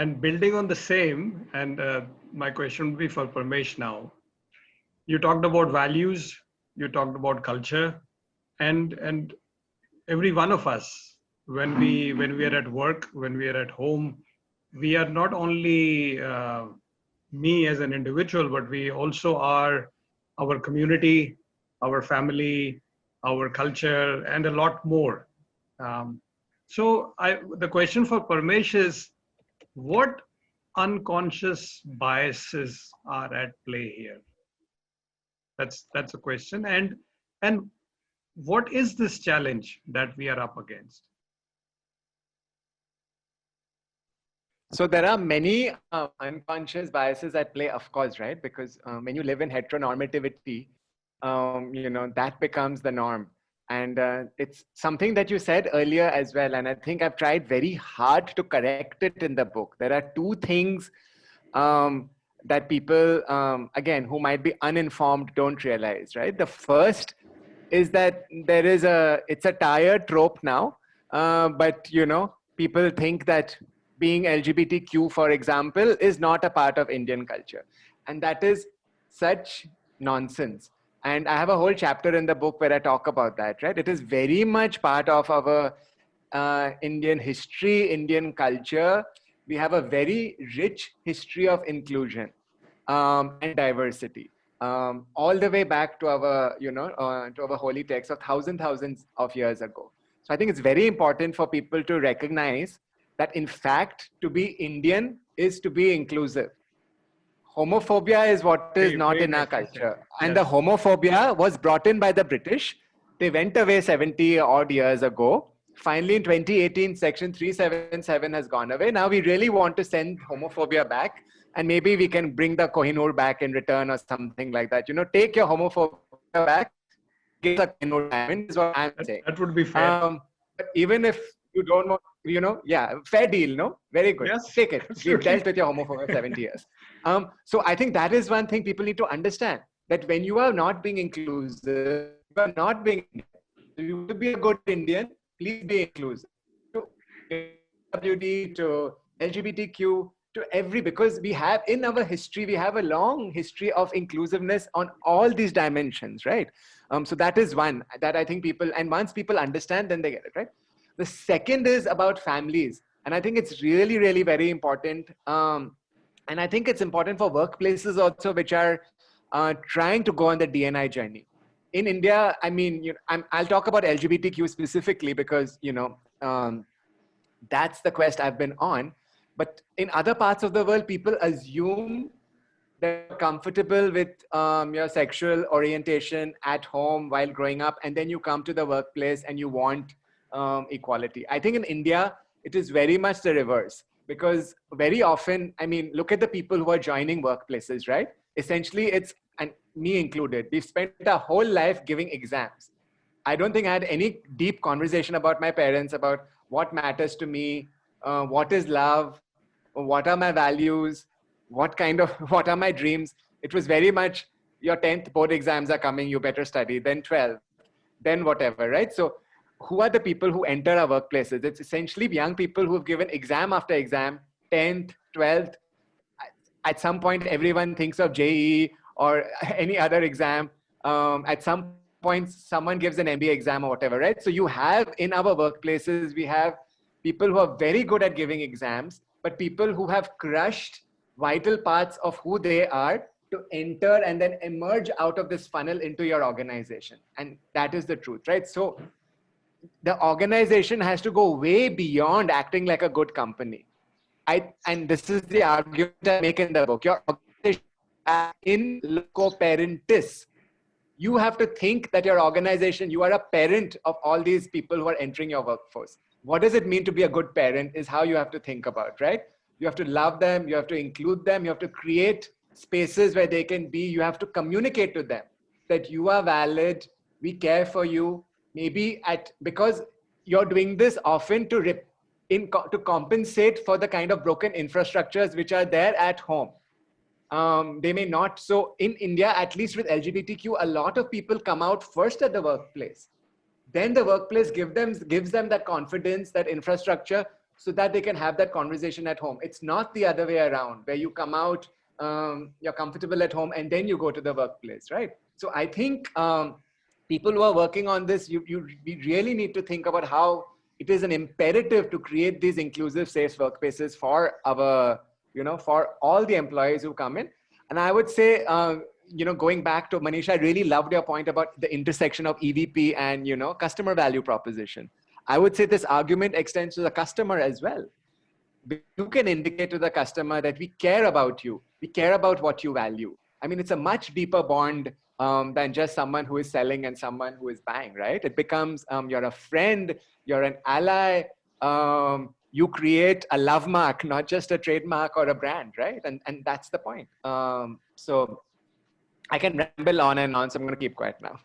And building on the same, and my question would be for Parmesh now. You talked about values, you talked about culture, and every one of us, when we are at work, when we are at home, we are not only me as an individual, but we also are our community, our family, our culture, and a lot more. Um, the question for Parmesh is, what unconscious biases are at play here? That's a question. And what is this challenge that we are up against? So there are many unconscious biases at play, of course, right? Because when you live in heteronormativity, that becomes the norm. And it's something that you said earlier as well. And I think I've tried very hard to correct it in the book. There are two things that people, again, who might be uninformed don't realize, right? The first is that it's a tired trope now, but people think that being LGBTQ, for example, is not a part of Indian culture. And that is such nonsense. And I have a whole chapter in the book where I talk about that, right? It is very much part of our Indian history, Indian culture. We have a very rich history of inclusion and diversity, all the way back to our, to our holy texts of thousands of years ago. So I think it's very important for people to recognize that, in fact, to be Indian is to be inclusive. Homophobia is what is not in our culture. And the homophobia was brought in by the British. They went away 70 odd years ago. Finally, in 2018, Section 377 has gone away. Now we really want to send homophobia back. And maybe we can bring the Kohinoor back in return or something like that. Take your homophobia back, give the Kohinoor diamond is what I'm saying. That would be fair. But even if you don't want, fair deal, no? Very good. Yes, take it. absolutely. We've dealt with your homophobia 70 years. So I think that is one thing people need to understand, that when you are not being inclusive, you are not being Indian. You want to be a good Indian, please be inclusive. To WD, to LGBTQ, because we have, in our history, we have a long history of inclusiveness on all these dimensions, right? So that is one that I think people, and once people understand, then they get it, right? The second is about families. And I think it's really, really very important. And I think it's important for workplaces also, which are trying to go on the D&I journey. In India, I mean, I'll talk about LGBTQ specifically because, that's the quest I've been on. But in other parts of the world, people assume they're comfortable with your sexual orientation at home while growing up, and then you come to the workplace and you want equality. I think in India, it is very much the reverse, because very often, I mean, look at the people who are joining workplaces, right? Essentially, it's, and me included, we've spent our whole life giving exams. I don't think I had any deep conversation about my parents, about what matters to me, what is love, what are my values, what are my dreams. It was very much, your 10th board exams are coming, you better study, then 12th, then whatever, right? So who are the people who enter our workplaces? It's essentially young people who have given exam after exam, 10th, 12th. At some point, everyone thinks of JEE or any other exam. At some point, someone gives an MBA exam or whatever, right? So you have, in our workplaces, we have people who are very good at giving exams, but people who have crushed vital parts of who they are to enter and then emerge out of this funnel into your organization. And that is the truth, right? So the organization has to go way beyond acting like a good company. And this is the argument I make in the book. Your organization, in loco parentis, you have to think that your organization, you are a parent of all these people who are entering your workforce. What does it mean to be a good parent is how you have to think about, right? You have to love them, you have to include them, you have to create spaces where they can be, you have to communicate to them that you are valid, we care for you, maybe because you're doing this often to compensate for the kind of broken infrastructures which are there at home. They may not. So in India, at least with LGBTQ, a lot of people come out first at the workplace. Then the workplace gives them that confidence, that infrastructure so that they can have that conversation at home. It's not the other way around, where you come out, you're comfortable at home, and then you go to the workplace, right? So I think people who are working on this, we really need to think about how it is an imperative to create these inclusive, safe workplaces for our, for all the employees who come in. And I would say, going back to Manisha, I really loved your point about the intersection of EVP and, customer value proposition. I would say this argument extends to the customer as well. You can indicate to the customer that we care about you. We care about what you value. I mean, it's a much deeper bond than just someone who is selling and someone who is buying, right? It becomes, you're a friend, you're an ally. You create a love mark, not just a trademark or a brand, right? And that's the point. So I can ramble on and on, so I'm going to keep quiet now.